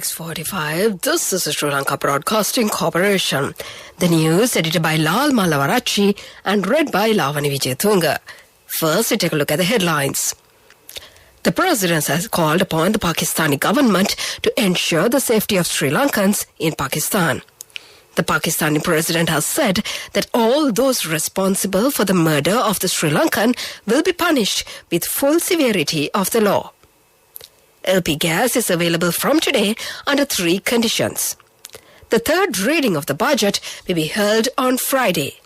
6:45. This is the Sri Lanka Broadcasting Corporation. The news edited by Lal Malavarachi and read by Lavani Vijayatunga. First, we take a look at the headlines. The President has called upon the Pakistani government to ensure the safety of Sri Lankans in Pakistan. The Pakistani President has said that all those responsible for the murder of the Sri Lankan will be punished with full severity of the law. LP gas is available from today under 3 conditions. The third reading of the budget will be held on Friday.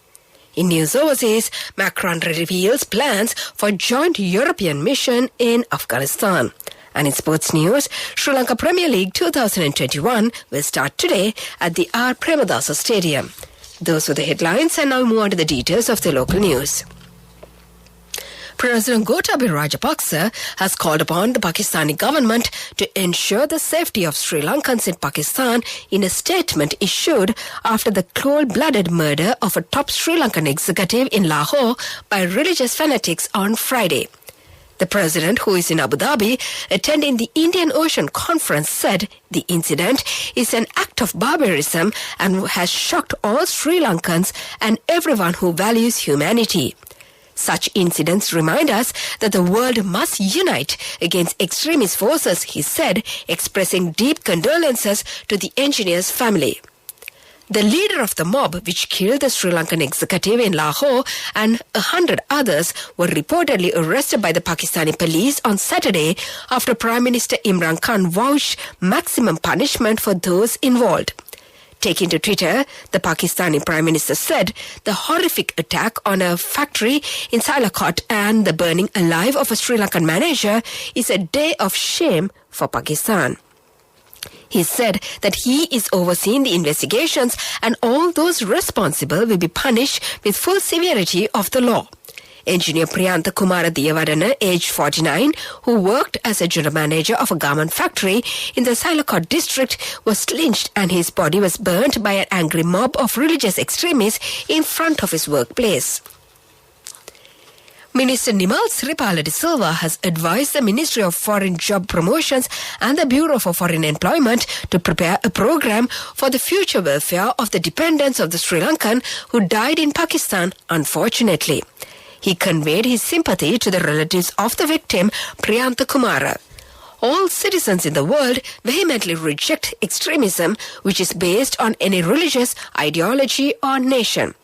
In news overseas, Macron reveals plans for joint European mission in Afghanistan. And in sports news, Sri Lanka Premier League 2021 will start today at the R. Premadasa Stadium. Those were the headlines, and now move on to the details of the local news. President Gotabaya Rajapaksa has called upon the Pakistani government to ensure the safety of Sri Lankans in Pakistan in a statement issued after the cold-blooded murder of a top Sri Lankan executive in Lahore by religious fanatics on Friday. The president, who is in Abu Dhabi, attending the Indian Ocean Conference, said the incident is an act of barbarism and has shocked all Sri Lankans and everyone who values humanity. Such incidents remind us that the world must unite against extremist forces, he said, expressing deep condolences to the engineer's family. The leader of the mob which killed the Sri Lankan executive in Lahore and 100 others were reportedly arrested by the Pakistani police on Saturday after Prime Minister Imran Khan vouched maximum punishment for those involved. Taking to Twitter, the Pakistani Prime Minister said the horrific attack on a factory in Sialkot and the burning alive of a Sri Lankan manager is a day of shame for Pakistan. He said that he is overseeing the investigations and all those responsible will be punished with full severity of the law. Engineer Priyantha Kumara Diyavadana, aged 49, who worked as a general manager of a garment factory in the Sialkot district, was lynched and his body was burnt by an angry mob of religious extremists in front of his workplace. Minister Nimal Siripala de Silva has advised the Ministry of Foreign Job Promotions and the Bureau for Foreign Employment to prepare a program for the future welfare of the dependents of the Sri Lankan who died in Pakistan, unfortunately. He conveyed his sympathy to the relatives of the victim, Priyantha Kumara. All citizens in the world vehemently reject extremism which is based on any religious ideology or nation.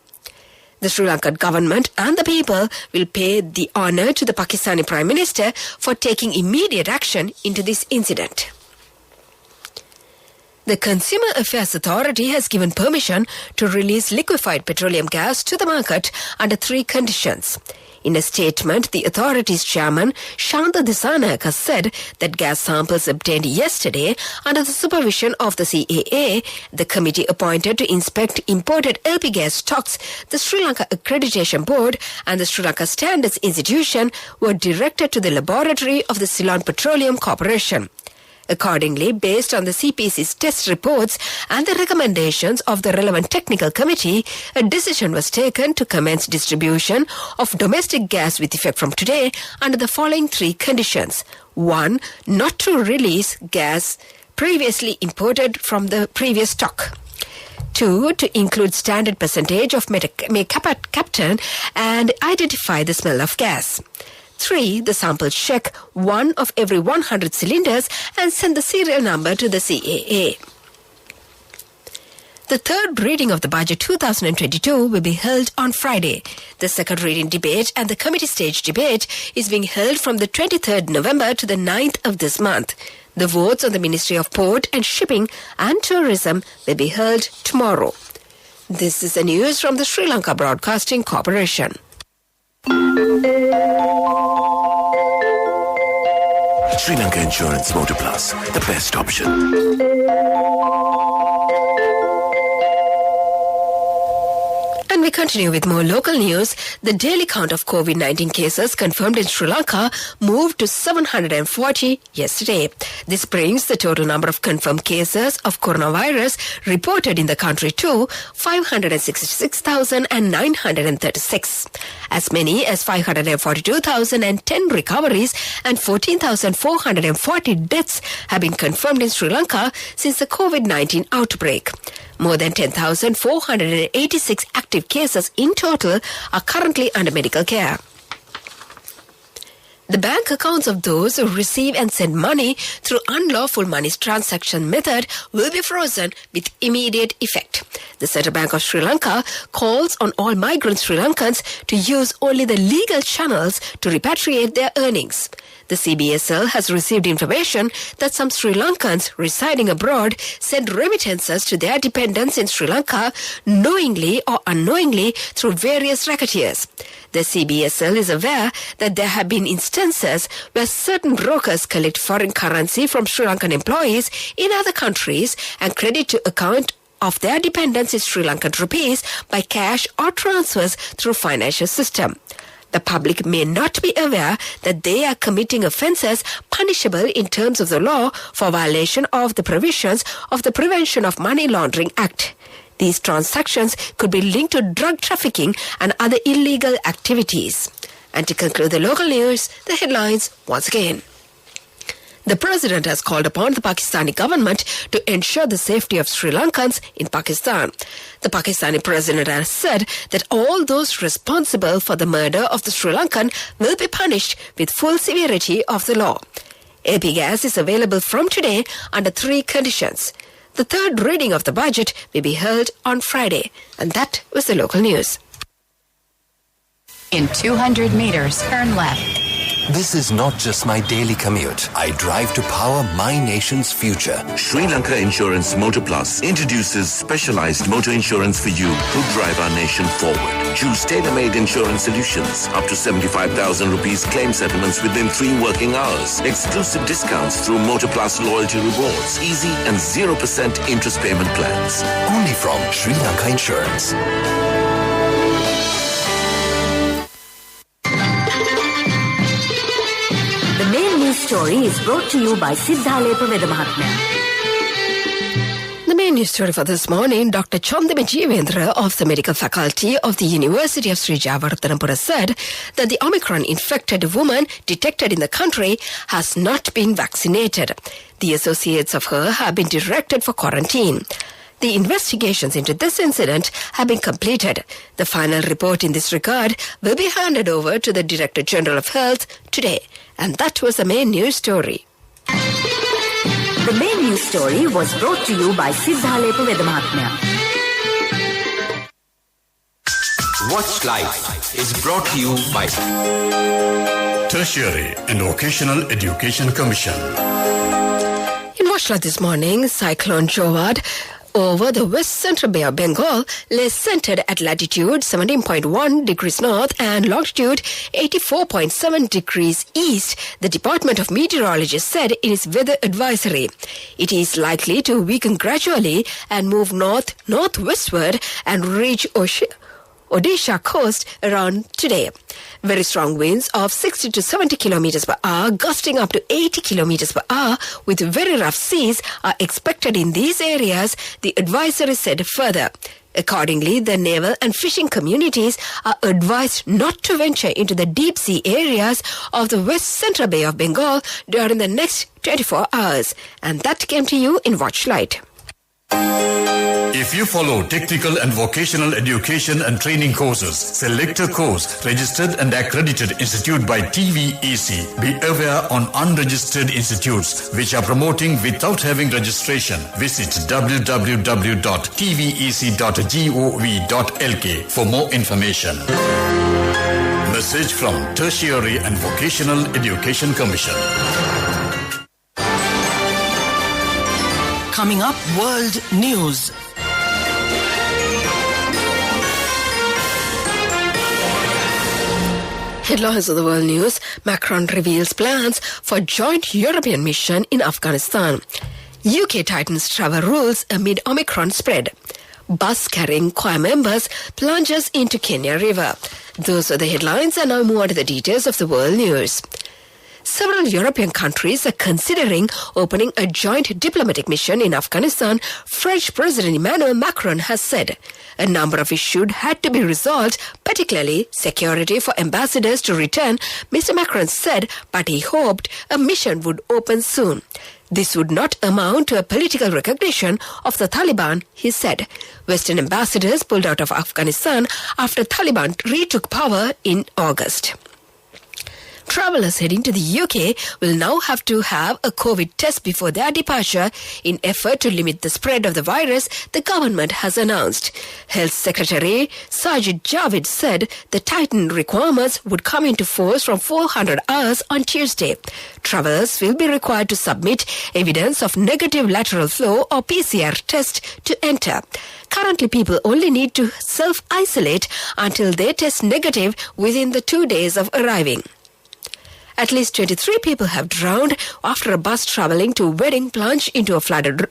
The Sri Lankan government and the people will pay the honour to the Pakistani Prime Minister for taking immediate action into this incident. The Consumer Affairs Authority has given permission to release liquefied petroleum gas to the market under 3 conditions. In a statement, the authority's chairman, Shanta Disanak, has said that gas samples obtained yesterday under the supervision of the CAA, the committee appointed to inspect imported LP gas stocks, the Sri Lanka Accreditation Board and the Sri Lanka Standards Institution, were directed to the laboratory of the Ceylon Petroleum Corporation. Accordingly, based on the CPC's test reports and the recommendations of the relevant technical committee, a decision was taken to commence distribution of domestic gas with effect from today under the following 3 conditions. 1. Not to release gas previously imported from the previous stock. 2. To include standard percentage of mercaptan and identify the smell of gas. 3. The sample check 1 of every 100 cylinders and send the serial number to the CAA. The third reading of the budget 2022 will be held on Friday. The second reading debate and the committee stage debate is being held from the 23rd November to the 9th of this month. The votes on the Ministry of Port and Shipping and Tourism will be held tomorrow. This is the news from the Sri Lanka Broadcasting Corporation. Sri Lanka Insurance Motor Plus, the best option. And we continue with more local news. The daily count of COVID-19 cases confirmed in Sri Lanka moved to 740 yesterday. This brings the total number of confirmed cases of coronavirus reported in the country to 566,936. As many as 542,010 recoveries and 14,440 deaths have been confirmed in Sri Lanka since the COVID-19 outbreak. More than 10,486 active cases in total are currently under medical care. The bank accounts of those who receive and send money through unlawful money transaction method will be frozen with immediate effect. The Central Bank of Sri Lanka calls on all migrant Sri Lankans to use only the legal channels to repatriate their earnings. The CBSL has received information that some Sri Lankans residing abroad send remittances to their dependents in Sri Lanka knowingly or unknowingly through various racketeers. The CBSL is aware that there have been instances where certain brokers collect foreign currency from Sri Lankan employees in other countries and credit to account of their dependents in Sri Lankan rupees by cash or transfers through financial system. The public may not be aware that they are committing offences punishable in terms of the law for violation of the provisions of the Prevention of Money Laundering Act. These transactions could be linked to drug trafficking and other illegal activities. And to conclude the local news, the headlines once again. The President has called upon the Pakistani government to ensure the safety of Sri Lankans in Pakistan. The Pakistani President has said that all those responsible for the murder of the Sri Lankan will be punished with full severity of the law. AP gas is available from today under 3 conditions. The third reading of the budget will be held on Friday. And that was the local news. In 200 meters, turn left. This is not just my daily commute. I drive to power my nation's future. Sri Lanka Insurance Motor Plus introduces specialized motor insurance for you who drive our nation forward. Choose tailor-made insurance solutions, up to 75,000 rupees claim settlements within 3 working hours. Exclusive discounts through Motor Plus loyalty rewards, easy and 0% interest payment plans. Only from Sri Lanka Insurance. The main news story is brought to you by Siddhalepa Vedamahatmya. The main news story for this morning, Dr. Chandima Jeevendra of the Medical Faculty of the University of Sri Javarathanapura said that the Omicron-infected woman detected in the country has not been vaccinated. The associates of her have been directed for quarantine. The investigations into this incident have been completed. The final report in this regard will be handed over to the Director General of Health today. And that was the main news story. The main news story was brought to you by Siddhalepa Vedamahatmya. Watch Life is brought to you by Tertiary and Vocational Education Commission. In Watchlight this morning, Cyclone Jowad over the West Central Bay of Bengal lay centered at latitude 17.1 degrees north and longitude 84.7 degrees east, the Department of Meteorology said in its weather advisory. It is likely to weaken gradually and move northwestward and reach Odisha coast around today. Very strong winds of 60 to 70 kilometers per hour, gusting up to 80 kilometers per hour with very rough seas are expected in these areas, the advisory said further. Accordingly, the naval and fishing communities are advised not to venture into the deep sea areas of the West Central Bay of Bengal during the next 24 hours. And that came to you in Watchlight. If you follow technical and vocational education and training courses, select a course registered and accredited institute by TVEC. Be aware on unregistered institutes which are promoting without having registration. Visit www.tvec.gov.lk for more information. Message from Tertiary and Vocational Education Commission. Coming up, World News. Headlines of the world news. Macron reveals plans for joint European mission in Afghanistan. UK tightens travel rules amid Omicron spread. Bus carrying choir members plunges into Kenya River. Those are the headlines, and now move on to the details of the world news. Several European countries are considering opening a joint diplomatic mission in Afghanistan, French President Emmanuel Macron has said. A number of issues had to be resolved, particularly security for ambassadors to return, Mr. Macron said, but he hoped a mission would open soon. This would not amount to a political recognition of the Taliban, he said. Western ambassadors pulled out of Afghanistan after Taliban retook power in August. Travellers heading to the UK will now have to have a COVID test before their departure in effort to limit the spread of the virus, the government has announced. Health Secretary Sajid Javid said the tightened requirements would come into force from 400 hours on Tuesday. Travellers will be required to submit evidence of negative lateral flow or PCR test to enter. Currently, people only need to self-isolate until they test negative within the 2 days of arriving. At least 23 people have drowned after a bus travelling to a wedding plunged into a flooded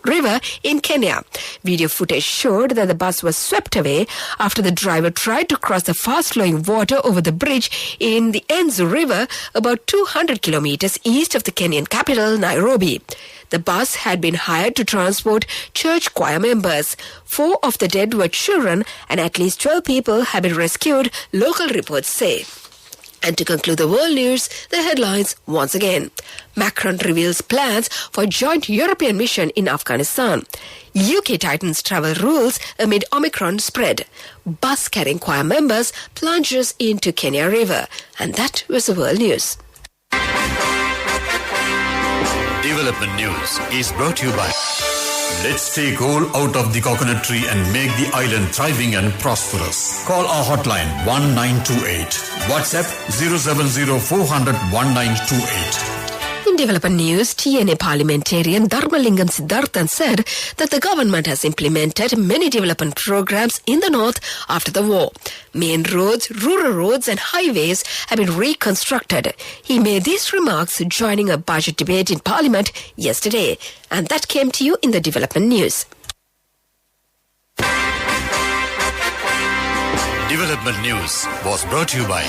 river in Kenya. Video footage showed that the bus was swept away after the driver tried to cross the fast-flowing water over the bridge in the Enzu River, about 200 kilometers east of the Kenyan capital, Nairobi. The bus had been hired to transport church choir members. 4 of the dead were children, and at least 12 people have been rescued, local reports say. And to conclude the world news, the headlines once again. Macron reveals plans for joint European mission in Afghanistan. UK tightens travel rules amid Omicron spread. Bus carrying choir members plunges into Kenya River. And that was the world news. Development News is brought to you by Let's take coal out of the coconut tree and make the island thriving and prosperous. Call our hotline 1928. WhatsApp 070 400 1928. In development news, TNA parliamentarian Dharmalingam Siddharthan said that the government has implemented many development programs in the north after the war. Main roads, rural roads and highways have been reconstructed. He made these remarks joining a budget debate in Parliament yesterday. And that came to you in the development news. Development News was brought to you by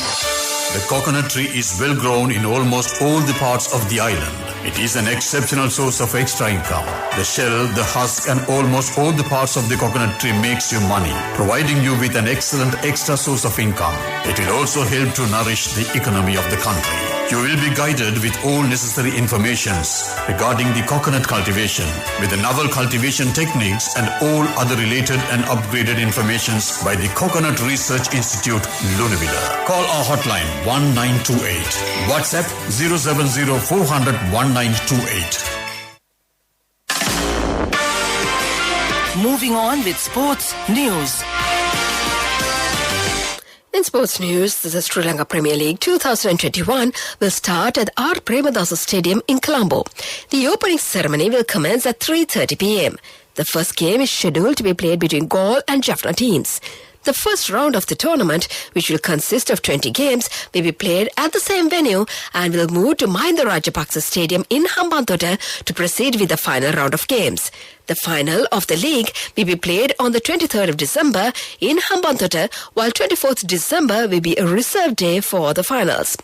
the coconut tree is well grown in almost all the parts of the island. It is an exceptional source of extra income. The shell, the husk and almost all the parts of the coconut tree makes you money, providing you with an excellent extra source of income. It will also help to nourish the economy of the country. You will be guided with all necessary informations regarding the coconut cultivation, with the novel cultivation techniques and all other related and upgraded informations by the Coconut Research Institute, Lunavilla. Call our hotline 1928. WhatsApp 070 400 1928. Moving on with sports news. In sports news, the Sri Lanka Premier League 2021 will start at R. Premadasa Stadium in Colombo. The opening ceremony will commence at 3:30 p.m. The first game is scheduled to be played between Galle and Jaffna teams. The first round of the tournament, which will consist of 20 games, will be played at the same venue and will move to Mahinda Rajapaksa Stadium in Hambantota to proceed with the final round of games. The final of the league will be played on the 23rd of December in Hambantota, while 24th December will be a reserved day for the finals.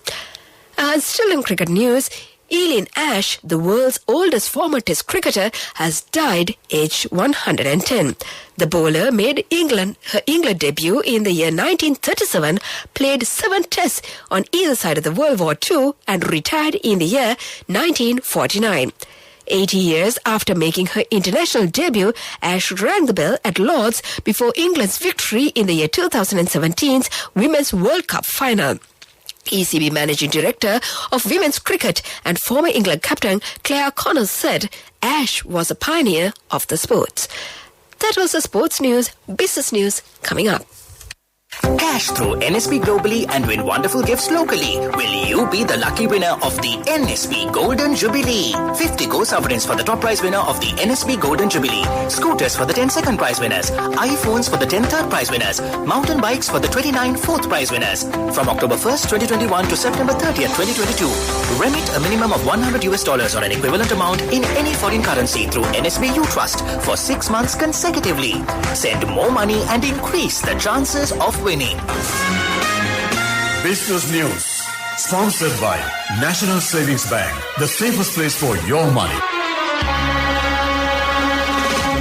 And still in cricket news, Eileen Ash, the world's oldest former Test cricketer, has died aged 110. The bowler made her England debut in the year 1937, played 7 Tests on either side of the World War II and retired in the year 1949. 80 years after making her international debut, Ash rang the bell at Lord's before England's victory in the year 2017's Women's World Cup final. ECB Managing Director of Women's Cricket and former England captain Claire Connell said Ash was a pioneer of the sport. That was the sports news. Business news coming up. Cash through NSP globally and win wonderful gifts locally. Will you be the lucky winner of the NSP Golden Jubilee? 50 co-sovereigns for the top prize winner of the NSP Golden Jubilee. Scooters for the 10 second prize winners. iPhones for the 10 third prize winners. Mountain bikes for the 29 fourth prize winners. From October 1st, 2021 to September 30th, 2022. Remit a minimum of $100 or an equivalent amount in any foreign currency through NSB U-Trust for 6 months consecutively. Send more money and increase the chances of winning. Business News, sponsored by National Savings Bank, the safest place for your money.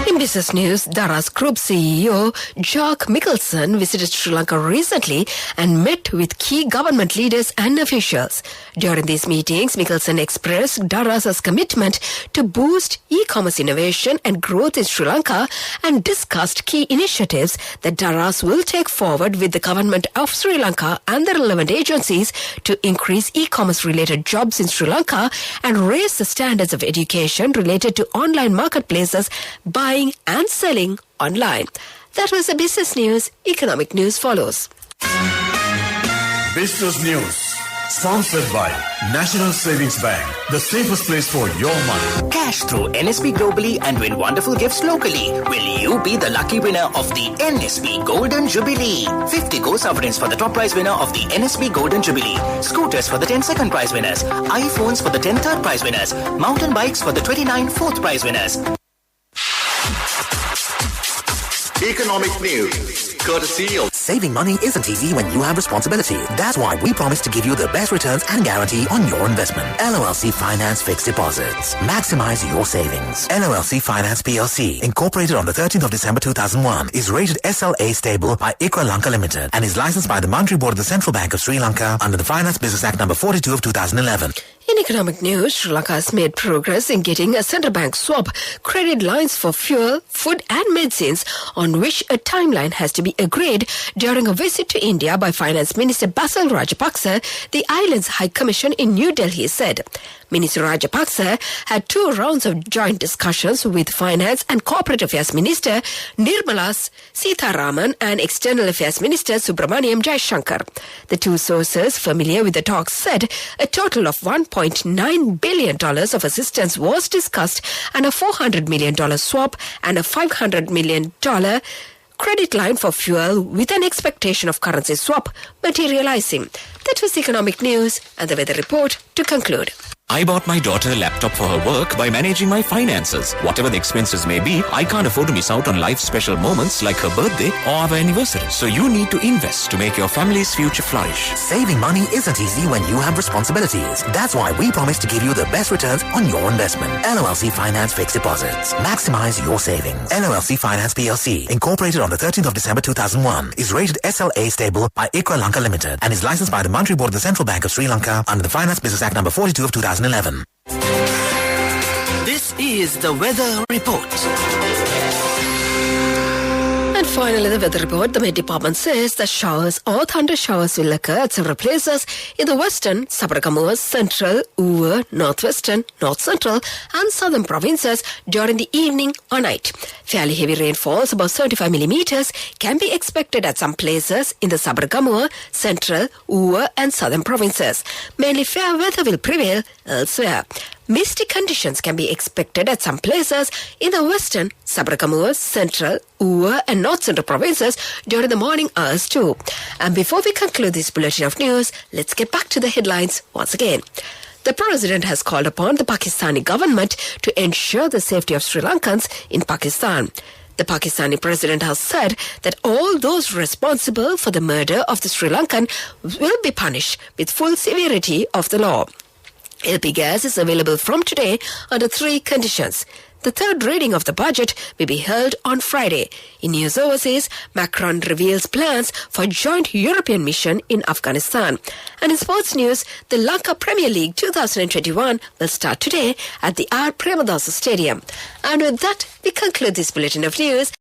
In business news, Dara's Group CEO Jack Mickelson visited Sri Lanka recently and met with key government leaders and officials. During these meetings, Mickelson expressed Dara's commitment to boost e-commerce innovation and growth in Sri Lanka and discussed key initiatives that Dara's will take forward with the government of Sri Lanka and the relevant agencies to increase e-commerce related jobs in Sri Lanka and raise the standards of education related to online marketplaces, buying and selling online. That was the business news. Economic news follows. Business News, sponsored by National Savings Bank, the safest place for your money. Cash through NSP globally and win wonderful gifts locally. Will you be the lucky winner of the NSP Golden Jubilee? 50 co-sovereigns for the top prize winner of the NSP Golden Jubilee. Scooters for the 10 second prize winners. iPhones for the 10 third prize winners. Mountain bikes for the 29 fourth prize winners. Economic news, courtesy of... Saving money isn't easy when you have responsibility. That's why we promise to give you the best returns and guarantee on your investment. LOLC Finance Fixed Deposits. Maximize your savings. LOLC Finance PLC, incorporated on the 13th of December 2001, is rated SLA stable by ICRA Lanka Limited and is licensed by the Monetary Board of the Central Bank of Sri Lanka under the Finance Business Act number 42 of 2011. In economic news, Sri Lanka has made progress in getting a central bank swap credit lines for fuel, food and medicines, on which a timeline has to be agreed during a visit to India by Finance Minister Basil Rajapaksa, the island's High Commission in New Delhi said. Minister Rajapaksa had 2 rounds of joint discussions with Finance and Corporate Affairs Minister Nirmala Sitharaman and External Affairs Minister Subramaniam Jaishankar. The 2 sources familiar with the talks said a total of $1.9 billion of assistance was discussed and a $400 million swap and a $500 million credit line for fuel with an expectation of currency swap materializing. That was economic news and the weather report to conclude. I bought my daughter a laptop for her work by managing my finances. Whatever the expenses may be, I can't afford to miss out on life's special moments like her birthday or our anniversary. So you need to invest to make your family's future flourish. Saving money isn't easy when you have responsibilities. That's why we promise to give you the best returns on your investment. LOLC Finance Fixed Deposits. Maximize your savings. LOLC Finance PLC, incorporated on the 13th of December 2001, is rated SLA stable by ICRA Lanka Limited and is licensed by the Monetary Board of the Central Bank of Sri Lanka under the Finance Business Act number 42 of 2011. This is the weather report. And finally, the weather report. The Met Department says that showers or thunder showers will occur at several places in the western, Sabaragamuwa, central, Uva, northwestern, north central and southern provinces during the evening or night. Fairly heavy rainfalls, about 75 millimeters, can be expected at some places in the Sabaragamuwa, central, Uva and southern provinces. Mainly fair weather will prevail elsewhere. Misty conditions can be expected at some places in the western, Sabaragamuwa, central, Uva and north central provinces during the morning hours too. And before we conclude this bulletin of news, let's get back to the headlines once again. The President has called upon the Pakistani government to ensure the safety of Sri Lankans in Pakistan. The Pakistani President has said that all those responsible for the murder of the Sri Lankan will be punished with full severity of the law. LP gas is available from today under 3 conditions. The third reading of the budget will be held on Friday. In news overseas, Macron reveals plans for joint European mission in Afghanistan. And in sports news, the Lanka Premier League 2021 will start today at the R. Premadasa Stadium. And with that, we conclude this bulletin of news.